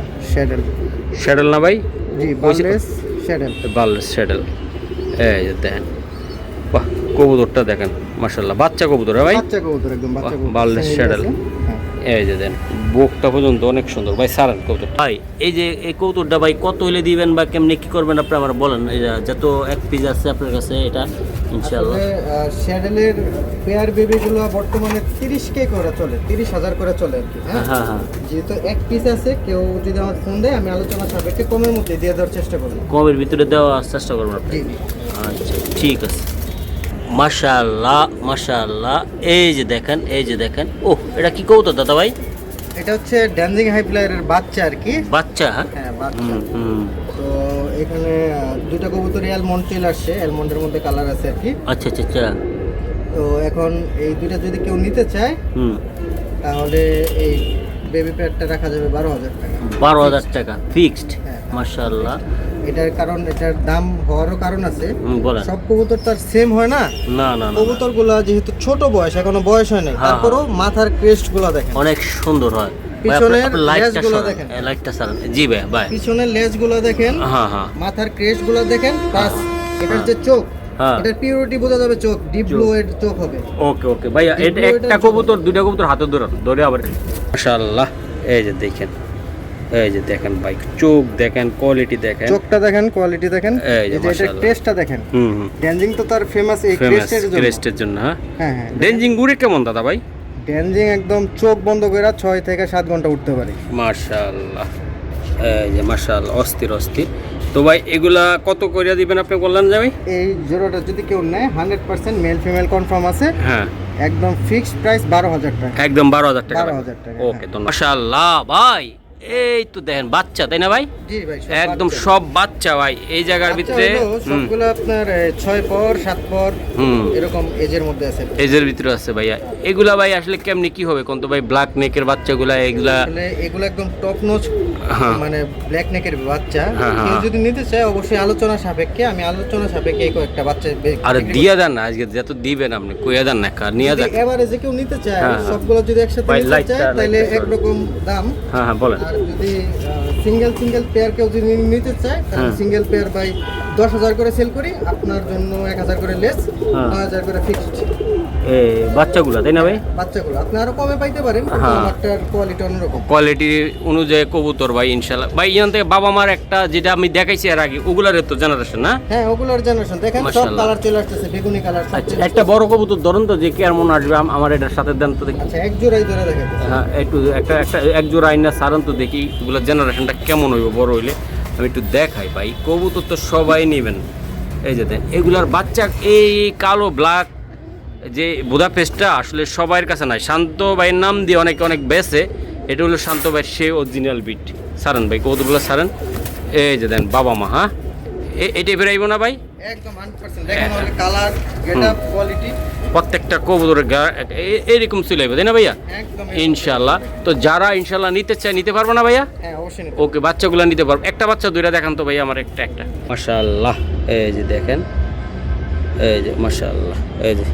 শ্যাডেল না ভাই? জি, বারলেস শ্যাডেল। বারলেস শ্যাডেল। এই যে দেখেন, বাহ, কবুতরটা দেখেন, মাশাআল্লাহ, বাচ্চা কবুতর ভাই। বাচ্চা কবুতর, একদম বাচ্চা কবুতর। বারলেস শ্যাডেল। এই যে দেন, বুকটা পর্যন্ত অনেক সুন্দর ভাই। সারান কবুতর ভাই। এই যে এই কবুতরটা ভাই কত হলে দিবেন বা কেমনে কি করবেন আপনি আমার বলেন। এটা যত এক পিস আছে আপনার কাছে, এটা ইনশাআল্লাহ। শ্যাডেলের পেয়ার বেবিগুলো বর্তমানে 30K করে চলে, 30,000 করে চলে আর কি। হ্যাঁ হ্যাঁ, যেহেতু এক পিস আছে, কেউ যদি আমার ফোন দেয় আমি আলোচনা সাপেক্ষে কমের মধ্যে দিয়ে দেওয়ার চেষ্টা করব। কমের ভিতরে দেওয়ার চেষ্টা করবেন আপনি? আচ্ছা, ঠিক আছে। মাশাআল্লাহ মাশাআল্লাহ। এই যে দেখেন, এই যে দেখেন। ও, এটা কি কবুতর দাদা ভাই? এটা হচ্ছে ড্যান্সিং হাই ফ্লায়ারের বাচ্চা আর কি। বাচ্চা? হ্যাঁ, বাচ্চা। তো এখানে দুইটা কবুতর অ্যালমন্ড চলে আসছে, অ্যালমন্ডের মধ্যে কালার আছে আর কি। আচ্ছা আচ্ছা আচ্ছা। তো এখন এই দুইটা যদি কেউ নিতে চায় তাহলে এই বেবি প্যাডটা রাখা যাবে 12,000 টাকা। 12,000 টাকা ফিক্সড? হ্যাঁ মাশাআল্লাহ। এটার কারণ, এটার দাম হওয়ারও কারণ আছে। বলেন। সব কবুতর তার সেম হয় না। না না না, কবুতরগুলো যেহেতু ছোট বয়স, এখনো বয়স হয় নাই, হ্যাঁ, তারপরও মাথার ক্রেস্টগুলো দেখেন অনেক সুন্দর হয়। পিছনের লেজগুলো দেখেন, লাইটটা সারান। জি ভাই ভাই। পিছনের লেজগুলো দেখেন, হ্যাঁ হ্যাঁ। মাথার ক্রেস্টগুলো দেখেন, প্লাস এটার যে চোখ, হ্যাঁ। এটার পিউরিটি বোঝা যাবে, চোখ ডিপ ব্লু এর চোখ হবে। ওকে ওকে ভাইয়া, এটা একটা কবুতর দুইটা কবুতর হাতে ধরে আবার মাশাআল্লাহ। এই যে দেখেন, এই যে দেখেন ভাই, চোখ দেখেন, কোয়ালিটি দেখেন, চোখটা দেখেন, কোয়ালিটি দেখেন, এই এই যে যে এটার মাশাআল্লাহ। টেস্টটা দেখেন। ড্যানজিং তো তার ফেমাস এই ফেমাস ক্রেস্টের জন্য। জন্য। হ্যাঁ হ্যাঁ হ্যাঁ, ডেঞ্জিং গুড়ে কেমন দাদা ভাই? ড্যানজিং একদম চোখ বন্ধ করে 6 থেকে 7 ঘন্টা উঠতে পারে। মাশাআল্লাহ। এই যে মাশাআল্লাহ, অস্থির অস্থির। তো ভাই এগুলা কত করে দিবেন আপনি বললেন যে ভাই? এই জোড়াটা যদি কেউ নেয় 100% মেল ফিমেল কনফার্ম আছে, হ্যাঁ একদম ফিক্সড প্রাইস 12,000 টাকা। একদম 12,000 টাকা। 12,000 টাকা। ওকে ধন্যবাদ। মাশাআল্লাহ ভাই, এই তো দেখেন বাচ্চা, তাই না ভাই? জি ভাই, একদম সব বাচ্চা ভাই এই জায়গার ভিতরে। সবগুলো আপনার 6 পর 7 পর এরকম এজের মধ্যে আছে। এজের ভিতরে আছে ভাইয়া। এগুলা ভাই আসলে কেমনি কি হবে কোন তো ভাই? ব্ল্যাক নেকের বাচ্চাগুলা এগুলা আসলে এগুলো একদম টপ নোচ, মানে ব্ল্যাক নেকের বাচ্চা। হ্যাঁ, কেউ হ্যাঁ। যদি নিতে চায় অবশ্যই আলোচনা সাপেক্ষে, আমি আলোচনা সাপেক্ষে কয়েকটা বাচ্চা আরে দিয়া দেন না, আজকে যত দিবেন আপনি কইয়া দেন না, কার নিয়ে যান। এভারেজে কেউ নিতে চায়, হ্যাঁ, হ্যাঁ। সবগুলো যদি একসাথে ভাই, নিতে লাইটটা, চায় তাহলে লাইটটা একরকম দাম। হ্যাঁ হ্যাঁ বলেন। আর যদি সিঙ্গেল পেয়ার কেউ যদি নিতে চায় তাহলে সিঙ্গেল পেয়ার বাই 10,000 করে সেল করি, আপনার জন্য 1,000 করে লেস, 9,000 করে ফিক্সড। এই বাচ্চাগুলা তাই না ভাই? বাচ্চাগুলো আপনি আরো কমে পাইতে পারেন, হ্যাঁ। আমারটার কোয়ালিটি অন্যরকম। কোয়ালিটি অনুযায়ী কবুতর ভাই ইনশাল্লাহ। ভাই এখান থেকে বাবা মার একটা যেটা আমি দেখাইছি এর আগে, ওগুলার তো জেনারেশন না? হ্যাঁ ওগুলোর জেনারেশন দেখেন, সব মাশাআল্লাহ। কালার চলে আসতেছে, বেগুনি কালার। আচ্ছা একটা বড় কবুতর ধরুন তো, যে কেমন আসবে আমার এটার সাথে দেন তো দেখি। আচ্ছা এক জোড়াই ধরে দেখেন। হ্যাঁ একটু একটা একটা এক জোড়া আইনা সারান তো দেখি, এগুলোর জেনারেশনটা কেমন হইব বড় হইলে আমি একটু দেখাই ভাই। কবুতর তো সবাই নেবেন। এই যে দেন এগুলার বাচ্চা, এই কালো ব্ল্যাক যে বুদাপেস্টটা আসলে সবার কাছে নাই। শান্ত ভাইয়ের নাম দিয়ে অনেকে অনেক বেছে, এটা হলো শান্ত ভাইয়ের সে অরিজিনাল বিট। সারান ভাই কবুতরগুলো সারান। এই যে দেন বাবা মা। হ্যাঁ এটাই বেরাইব না ভাই? একদম 100% দেখেন ওর কালার, গেটআপ, কোয়ালিটি প্রত্যেকটা কবুতরের এরকম চলে যাবে তাই না ভাইয়া? একদম। ইনশাল্লাহ। তো যারা ইনশাল্লাহ নিতে চায় নিতে পারবো না ভাইয়া? হ্যাঁ অবশ্যই নিতে ওকে বাচ্চাগুলো নিতে পারবো। একটা বাচ্চা দুইটা দেখান তো ভাইয়া আমার, একটা একটা। মাশাআল্লাহ, এই যে দেখেন, এই যে মাশাআল্লাহ, এই যে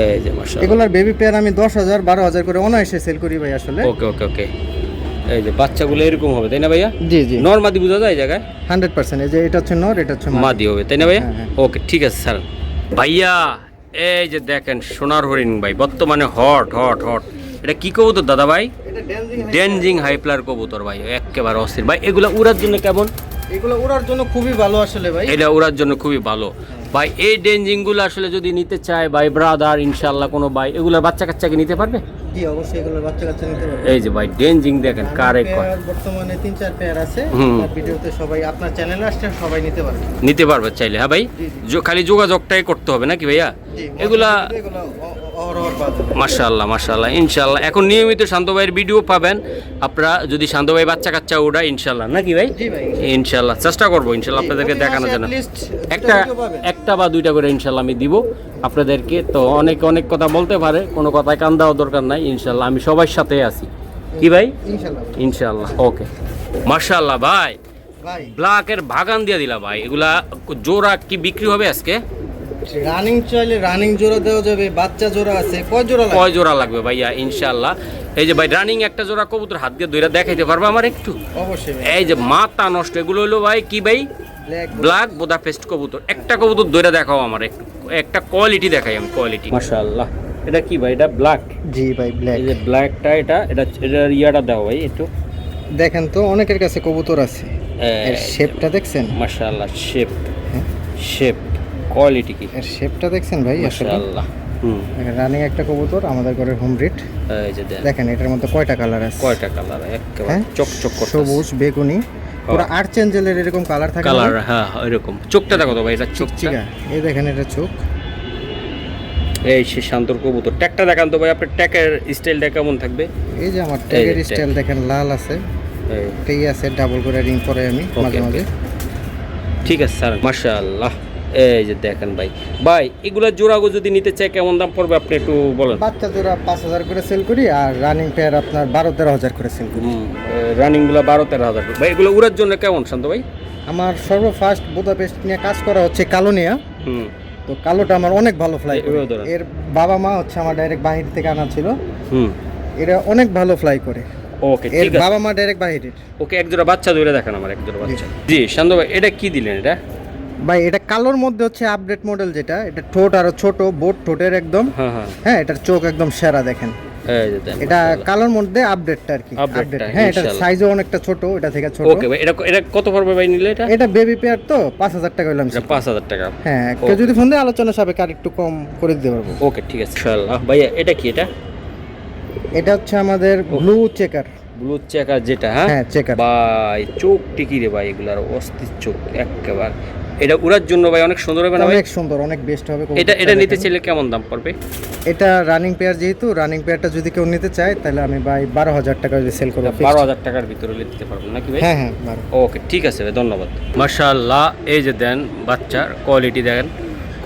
এই যে মাশাআল্লাহ। এগুলোর বেবি পেয়ার আমি 10,000 12,000 করে অনায়াসে সেল করি ভাই আসলে। ওকে ওকে ওকে। এই যে বাচ্চাগুলো এরকম হবে তাই না ভাইয়া? জি জি নরমাদি বোঝা যায় এই জায়গায়? 100%। এই যে এটা হচ্ছে নর, এটা হচ্ছে মাদি হবে তাই না ভাইয়া? হ্যাঁ, হ্যাঁ। ওকে ঠিক আছে স্যার। ভাইয়া এই যে দেখেন সোনার হরিণ ভাই, বর্তমানে হট হট হট। এটা কি কবুতর দাদা ভাই? এটা ডেনজিং হাইপ্লার কবুতর ভাই, একেবারে অস্থির ভাই। এগুলো উড়ার জন্য কেমন? এগুলো উড়ার জন্য খুবই ভালো আসলে ভাই। এটা উড়ার জন্য খুবই ভালো ভাই। এই ডেনজিংগুলো আসলে যদি নিতে চায় ভাই ব্রাদার ইনশাল্লাহ কোনো ভাই, এগুলোর বাচ্চা কাচ্চাকে নিতে পারবে? জি অবশ্যই এগুলো বাচ্চা কাচ্চা নিতে পারবে। এই যে ভাই ডেনজিং দেখেন কারে কয়। পেয়ার বর্তমানে 3-4 পেয়ার আছে। হুম। আপনার ভিডিওতে সবাই, আপনার চ্যানেলে আসলে সবাই নিতে পারবে। নিতে পারবে চাইলে। হ্যাঁ ভাই, খালি যোগাযোগটাই করতে হবে নাকি ভাইয়া? জি, এগুলা এগুলো অহরহ পাওয়া যাবে। মাশাআল্লাহ মাশাআল্লাহ ইনশাআল্লাহ। এখন নিয়মিত শান্ত ভাইয়ের ভিডিও পাবেন আপনারা, যদি শান্ত ভাই বাচ্চা কাচ্চা ওড়ায় ইনশাআল্লাহ নাকি ভাই? জি ভাই। ইনশাআল্লাহ চেষ্টা করবো ইনশাআল্লাহ আপনাদেরকে প্রতি মাসে দেখানোর জন্য। at least একটা video পাবেন। একটা বা দুইটা করে ইনশাআল্লাহ আমি দিব আপনাদেরকে। তো অনেক অনেক কথা বলতে পারে, কোনো কথায় কান দেওয়ার দরকার নাই। ইনশাআল্লাহ আমি সবার সাথে আছি কি ভাই? ইনশাআল্লাহ ইনশাআল্লাহ। ওকে মাশাআল্লাহ ভাই, ভাই। ব্ল্যাকের বাগান দিয়ে দিলা ভাই। এগুলা জোড়া কি বিক্রি হবে আজকে? রানিং চাইলে রানিং জোড়া দেওয়া যাবে, বাচ্চা জোড়া আছে। কয় জোড়া লাগবে? কয় জোড়া লাগবে ভাইয়া? ইনশাআল্লাহ। এই যে ভাই রানিং একটা জোড়া কবুতর হাত দিয়ে ধরে দেখাইতে পারবে আমার একটু? অবশ্যই ভাই। এই যে মাথা নষ্ট, এগুলো হলো ভাই কি ভাই? ব্ল্যাক ব্ল্যাক বুদাপেস্ট কবুতর। একটা কবুতর ধরে দেখাও আমার একটু, একটা কোয়ালিটি দেখাই আমি, কোয়ালিটি। মাশাআল্লাহ। এটা কি ভাই? এটা ব্ল্যাক? জি ভাই ব্ল্যাক। এই যে ব্ল্যাকটা, এটার ইয়াটা দাও ভাই একটু। দেখেন তো অনেকের কাছে কবুতর আছে, এর শেপটা দেখছেন? মাশাআল্লাহ শেপ কোয়ালিটি কি? এর শেপটা দেখছেন ভাই? আসলে মাশাআল্লাহ। রানিং একটা কবুতর, আমাদের ঘরের হোম ব্রিড। এই যে দেখেন এটার মধ্যে কয়টা কালার আছে? কয়টা কালার, একেবারে হ্যাঁ? চকচক করতেছে। সবুজ, বেগুনি, পুরো আর্চেঞ্জেলের এরকম কালার থাকে। কালার হ্যাঁ এরকম। চোখটা দেখো তো ভাই, এটা চোখ চিকা। এই দেখেন এটা চোখ। এই সে শান্তর কবুতর। ট্যাগটা দেখান তো ভাই, আপনার ট্যাগের স্টাইলটা কেমন থাকবে? এই যে আমার ট্যাগের স্টাইল দেখেন, লাল আছে, এই এটাই আছে ডাবল করে রিং পরে আমি মাঝে মাঝে। ঠিক আছে স্যার, মাশাআল্লাহ। এই যে দেখেন ভাই, ভাই এগুলা জোড়াগো যদি নিতে চাই কেমন দাম পড়বে আপনি একটু বলেন। বাচ্চা জোড়া 5000 করে সেল করি, আর রানিং পেয়ার আপনার 12-13 করে সেল করি। রানিংগুলো 12-13 হাজার। ভাই এগুলো উড়ার জন্য কেমন শান্ত ভাই? আমার সর্বফার্স্ট বুদাপেস্ট নিয়ে কাজ করা হচ্ছে কালো নিয়া। তো কালোটা আমার অনেক ভালো ফ্লাই করে। এর বাবা মা হচ্ছে আমার ডাইরেক্ট বাহির থেকে আনা ছিল। এরা অনেক ভালো ফ্লাই করে। ওকে, এর ঠিক আছে। বাবা মা ডাইরেক্ট বাহিরের। ওকে, এক জোড়া বাচ্চা ধরে দেখেন আমার, এক জোড়া বাচ্চা। জি শান্ত ভাই, এটা কি দিলেন এটা? ভাই এটা কালোর মধ্যে হচ্ছে আপডেট মডেল, যেটা এটা ঠোঁট আরো ছোট, বোট ঠোঁটের একদম। হ্যাঁ, এটার চোখ একদম সেরা দেখেন। এটা কালোর মধ্যে আপডেটটা আর কি। আপডেট, হ্যাঁ, এটার সাইজও অনেকটা ছোট, এটা থেকে ছোট। ওকে ভাই, এটা কত পড়বে ভাই নিলে? এটা বেবি পেয়ার তো 5000 টাকা হইলাম। 5000 টাকা। হ্যাঁ, কেউ যদি ফোন দিয়ে আলোচনা সাপেক্ষে আর একটু কম করে দিতে পারবো। ওকে, ঠিক আছে ইনশাআল্লাহ। ভাইয়া এটা কি? এটা হচ্ছে আমাদের ব্লু চেকার। ব্লু চেকার যেটা, হ্যাঁ চেকার। ভাই চোখ টিকি রে ভাই, এগুলার অস্থির চোখ একেবারে। এটা উড়ার জন্য ভাই অনেক সুন্দর হবে না ভাই? অনেক সুন্দর, অনেক বেস্ট হবে। এটা নিতে চাইলে কেমন দাম পড়বে? এটা রানিং পেয়ার, যেহেতু রানিং পেয়ারটা যদি কেউ নিতে চায় তাহলে আমি ভাই 12000 টাকা দিয়ে সেল করব। 12000 টাকার ভিতরে দিতে পারবেন নাকি ভাই? হ্যাঁ। ওকে, ঠিক আছে ভাই, ধন্যবাদ। মাশাআল্লাহ, এই যে দেন বাচ্চার কোয়ালিটি দেখেন,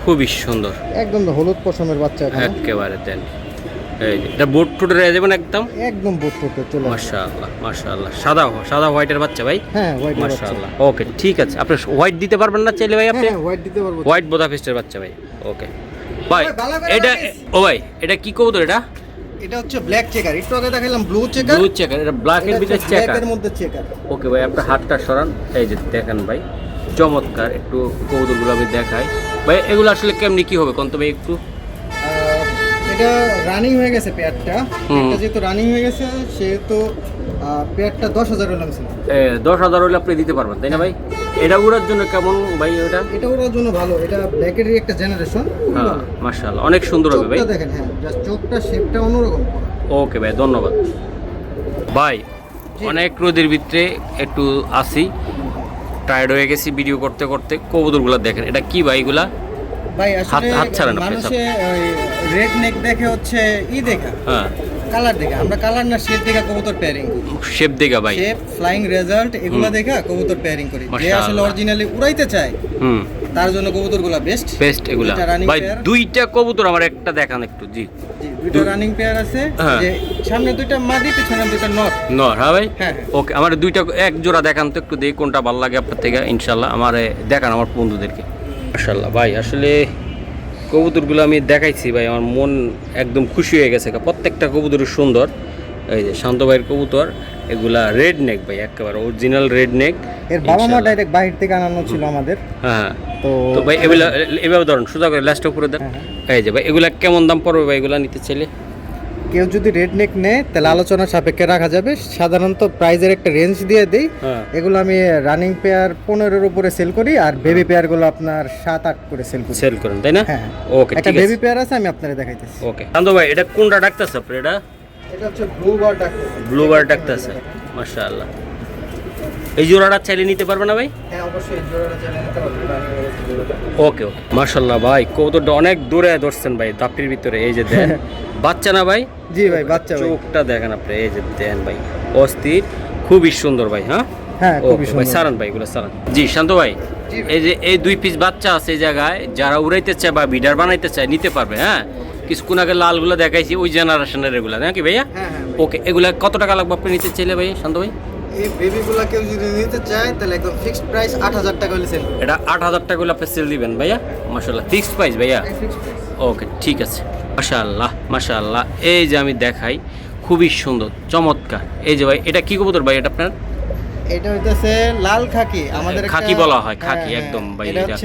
খুবই সুন্দর, একদম হলুদ পশমের বাচ্চা একেবারে দেন। এই যে এটা বোট টোটে রয়ে যাবেন একদম বোট টোটে চলে। মাশাআল্লাহ, সাদা হোয়াইটের বাচ্চা ভাই। হ্যাঁ, হোয়াইট মাশাআল্লাহ। ওকে, ঠিক আছে। আপনি হোয়াইট দিতে পারবেন না চাইলে ভাই? আপনি হোয়াইট দিতে পারবো। হোয়াইট বোদাপেস্টের বাচ্চা ভাই। ওকে ভাই, এটা ভাই এটা কি কবুতর? এটা হচ্ছে ব্ল্যাক চেকার। একটু আগে দেখালাম ব্লু চেকার। এটা ব্ল্যাক এর ভিতরে চেকার, ব্ল্যাক এর মধ্যে চেকার। ওকে ভাই, আপনার হাতটা সরান। এই যে দেখেন ভাই, চমৎকার। একটু কবুতরগুলো আমি দেখাই ভাই। এগুলো আসলে কেমনি কি হবে কোন তো ভাই একটু? এটা রানিং হয়ে গেছে পেয়ারটা। এটা যেহেতু রানিং হয়ে গেছে সেহেতু পেয়ারটা 10000 হলাম ছিল। 10000 হলে আপনি দিতে পারবেন তাই না ভাই? এটা উড়ার জন্য কেমন ভাই? এটা উড়ার জন্য ভালো। এটা ব্ল্যাকেরই একটা জেনারেশন। হ্যাঁ, মাশাআল্লাহ, অনেক সুন্দর হবে ভাই। দেখেন, হ্যাঁ, জাস্ট চোখটা শেপটা অন্যরকম। ওকে ভাই, ধন্যবাদ ভাই। অনেক রোদের ভিতরে একটু আসি, টায়ার্ড হয়ে গেছি ভিডিও করতে করতে। কবুতরগুলো দেখেন, এটা কি ভাই? এগুলা ভাই আসলে মানুষে রেড নেক দেখে হচ্ছে দেখা, হ্যাঁ, কালার দেখা। আমরা কালার না, শেপ দেখা কবুতর পেয়ারিং করি। শেপ দেখা ভাই, শেপ, ফ্লাইং রেজাল্ট, এগুলা দেখা কবুতর পেয়ারিং করি। যে আসলে অরিজিনালি উড়াইতে চায় তার জন্য কবুতরগুলো বেস্ট এগুলা। ভাই দুইটা কবুতর আমার একটা দেখান একটু। জি, দুইটা রানিং পেয়ার আছে। যে সামনে দুইটা মাদি, পিছনে দুইটা নর। হ্যাঁ ভাই, হ্যাঁ। ওকে, আমার দুইটা এক জোড়া দেখান তো একটু, দেখি কোনটা ভালো লাগে আপনার থেকে। ইনশাআল্লাহ আমারে দেখান আমার বন্ধুদেরকে। মাশাআল্লাহ ভাই, আসলে কবুতরগুলো আমি দেখাইছি ভাই, আমার মন একদম খুশি হয়ে গেছে। প্রত্যেকটা কবুতর সুন্দর। এই যে শান্ত ভাইয়ের কবুতর, এগুলা রেড নেক ভাই, একেবারে অরিজিনাল রেড নেক। এর বাবা মা ডাইরেক্ট বাহির থেকে আনানো ছিল আমাদের। হ্যাঁ, তো ভাই এগুলা এভাবে ধরুন, সোজা করে লাস্ট উপরে দেন। এই যে ভাই, এগুলা কেমন দাম পড়বে ভাই এগুলা নিতে চাইলে? কেউ যদি রেড নেক নেয় তাহলে আলোচনা সাপেক্ষে রাখা যাবে। সাধারণত প্রাইজের একটা রেঞ্জ দিয়ে দেই। এগুলো আমি রানিং পেয়ার 15-এর উপরে সেল করি, আর বেবি পেয়ারগুলো আপনার 7-8 করে সেল করেন তাই না? হ্যাঁ। ওকে, একটা বেবি পেয়ার আছে, আমি আপনাদের দেখাইতেছি। ওকে শান্ত ভাই, এটা কোনটা ডাকতেছে আপনি? এটা হচ্ছে ব্লু বার ডাকতেছে। মাশাআল্লাহ। এই জোড়াটা চাইলে নিতে পারবে না ভাই? হ্যাঁ, অবশ্যই এই জোড়াটা চাইলে নিতে পারবে। ওকে মাশাআল্লাহ ভাই, কবুতরটা অনেক দূরে ধরছেন ভাই, দাপটির ভিতরে। এই যে দেন বাচ্চা না ভাই? জি ভাই, বাচ্চা। চোখটা দেখেন আপনি, এই যে দেন ভাই, অস্থির, খুবই সুন্দর ভাই। হ্যাঁ, খুবই সুন্দর ভাই। সারান ভাই, এগুলো সারান। জি শান্ত ভাই, এই যে এই 2 পিস বাচ্চা আছে এই জায়গায়, যারা উড়াইতে চায় বা বিডার বানাইতে চায় নিতে পারবে। হ্যাঁ, কিছুক্ষণ আগে লালগুলো দেখাইছি, ওই জেনারেশনের এগুলা নাকি ভাইয়া? ওকে, এগুলা কত টাকা লাগবে আপনি নিতে চাইলে ভাই শান্ত ভাই? এই বেবিগুলো কেউ যদি নিতে চায় তাহলে একদম ফিক্সড প্রাইস 8000 টাকা হলে সেল। এটা 8000 টাকা হলে আপনি সেল দিবেন ভাইয়া? মাশাআল্লাহ, ফিক্সড প্রাইস ভাইয়া? ওকে, ঠিক আছে। মাশাআল্লাহ, এই যে আমি দেখাই, খুবই সুন্দর, চমৎকার। এই যে ভাই, এটা কি কবুতর ভাই? এটা আপনার এটা হইতাছে লাল খাকি। আমাদের খাকি বলা হয়, খাকি একদম ভাই। এটা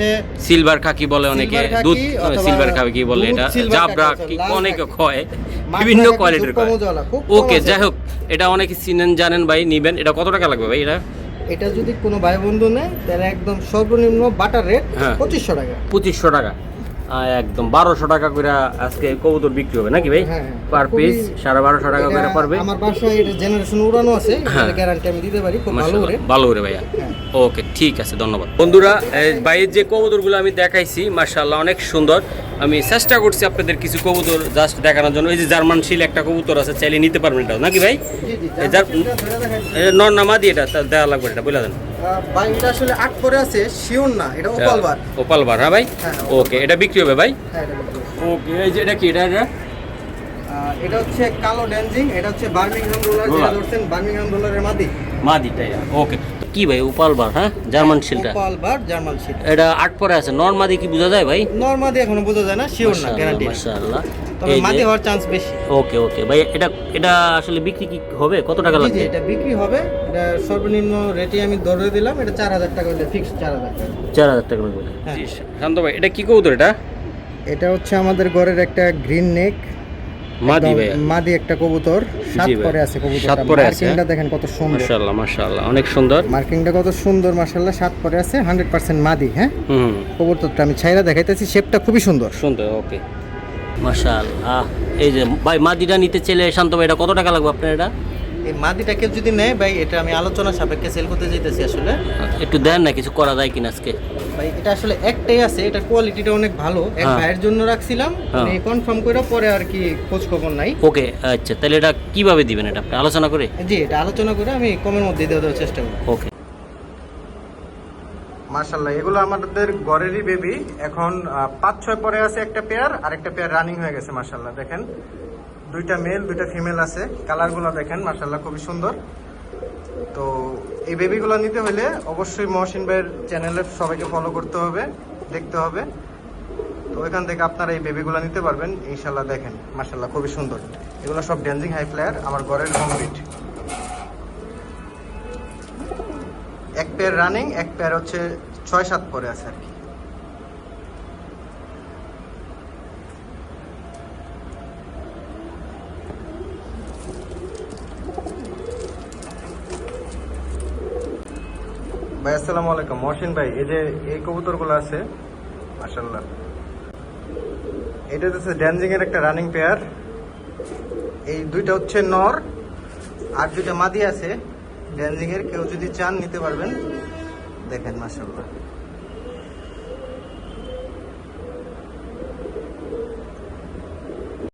সিলভার খাকি বলে অনেকে, দুধ সিলভার খাকি বলে, এটা জাবরা কি অনেকে কয়, বিভিন্ন কোয়ালিটির কয়। ওকে, যাই হোক, এটা অনেকে চিনেন জানেন ভাই, নিবেন। এটা কত টাকা লাগবে ভাই? এটা যদি কোনো ভাই বন্ধু নেয় তাহলে একদম সর্বনিম্ন বাটার রেট 2500 টাকা। 2500 টাকা, একদম 1200 টাকা করে আজকে কবুতর বিক্রি হবে নাকি ভাই? পার পিস 1250 টাকা করে পড়বে। আমার বাসায় এটা জেনারেশন উড়ানো আছে, এটা গ্যারান্টি আমি দিতে পারি, খুব ভালো করে ভাইয়া। ওকে, ঠিক আছে, ধন্যবাদ বন্ধুরা। বাইরের যে কবুতরগুলো আমি দেখাইছি মাশাআল্লাহ অনেক সুন্দর। আমি চেষ্টা করছি আপনাদের কিছু কবুতর জাস্ট দেখানোর জন্য। এই যে জার্মান শিল একটা কবুতর আছে, চাইলে নিতে পারবেন এটা নাকি ভাই? নর নামাদি এটা দেওয়া লাগবে, এটা বলে দেন ভাই। এটা আসলে 8 পরে আছে, শিওর না, এটা ওপাল বার। ওপাল বার, হ্যাঁ ভাই। হ্যাঁ, ওকে, এটা বিক্রি হবে ভাই? হ্যাঁ, এটা বিক্রি হবে। ওকে, এই যে এটা কি, এটা এটা হচ্ছে কালো ড্যান্সিং, এটা হচ্ছে বার্মিংহাম রোলার, যেটা ধরছেন বার্মিংহাম রোলারের মাদি। মাদিটাই, ওকে। কি ভাই ওপাল বার? হ্যাঁ, জার্মান শিলটা, ওপাল বার জার্মান শিল। এটা 8 পরে আছে। নর মাদি কি বোঝা যায় ভাই? নরমাদি এখনো বোঝা যায় না, শিওর না, গ্যারান্টি। মাশাআল্লাহ, তবে মাদি হওয়ার চান্স বেশি। ওকে ওকে ভাই, এটা আসলে বিক্রি কি হবে? কত টাকা লাগবে? এটা বিক্রি হবে, এটা সর্বনিম্ন রেটে আমি ধরে দিলাম, এটা 4000 টাকা হলে ফিক্স 4000 টাকা। 4000 টাকা লাগবে। হ্যাঁ। জি শান্ত ভাই, এটা কি কবুতর এটা? এটা হচ্ছে আমাদের ঘরের একটা গ্রিন নেক মাদি ভাই, মাদি একটা কবুতর, 7 পরে আছে কবুতরটা। 7 পরে আছে, মার্কিংটা দেখেন কত সুন্দর, মাশাআল্লাহ মাশাআল্লাহ, অনেক সুন্দর। মার্কিংটা কত সুন্দর মাশাআল্লাহ, 7 পরে আছে, 100% মাদি। হ্যাঁ, কবুতরটা আমি ছাইরা দেখাইতেছি, শেপটা খুবই সুন্দর সুন্দর। ওকে মাশাআল্লাহ। এই যে ভাই মাদিটা নিতে চাইলে শান্ত ভাই এটা কত টাকা লাগবে আপনার? এটা এই মাদিটাকে যদি নেয় ভাই, এটা আমি আলোচনা সাপেক্ষে সেল করতে যাইতেছি। আসলে একটু দেন না, কিছু করা যায় কিনা আজকে ভাই? এটা আসলে একটাই আছে, এটা কোয়ালিটিটা অনেক ভালো, এক ভাইয়ের জন্য রাখছিলাম, আমি কনফার্ম করে পরে আর কি খোঁজ খবর নাই। ওকে আচ্ছা, তাহলে এটা কিভাবে দিবেন? এটা আপনি আলোচনা করে? জি, এটা আলোচনা করে আমি কমের মধ্যে দিয়ে দেওয়ার চেষ্টা করব। ওকে মাশাআল্লাহ, এগুলো আমাদের ঘরেরই বেবি। এখন 5-6 পরে আছে একটা পেয়ার, আর একটা পেয়ার রানিং হয়ে গেছে মাশাআল্লাহ। দেখেন, দুইটা মেল দুইটা ফিমেল আছে, কালারগুলো দেখেন মাশাআল্লাহ খুবই সুন্দর। তো এই বেবিগুলো নিতে হলে অবশ্যই মহসিন ভাইয়ের চ্যানেলে সবাইকে ফলো করতে হবে, দেখতে হবে। তো ওইখান থেকে আপনারা এই বেবিগুলো নিতে পারবেন ইনশাআল্লাহ। দেখেন মাশাআল্লাহ খুবই সুন্দর, এগুলো সব ড্যান্সিং হাই ফ্লায়ার, আমার ঘরের হোম ব্রিড। এক পেয়ার রানিং, এক পেয়ার হচ্ছে 6-7 পরে আছে আর কি। ভাই আসসালামু আলাইকুম। মহসিন ভাই, এই যে এই কবুতরগুলো আছে মাশাআল্লাহ, এটা হচ্ছে ড্যান্সিং এর একটা রানিং পেয়ার। এই দুইটা হচ্ছে নর, আর দুইটা মাদি আছে ড্যান্সিং এর। কেউ যদি চান নিতে পারবেন। দেখেন মাশাআল্লাহ।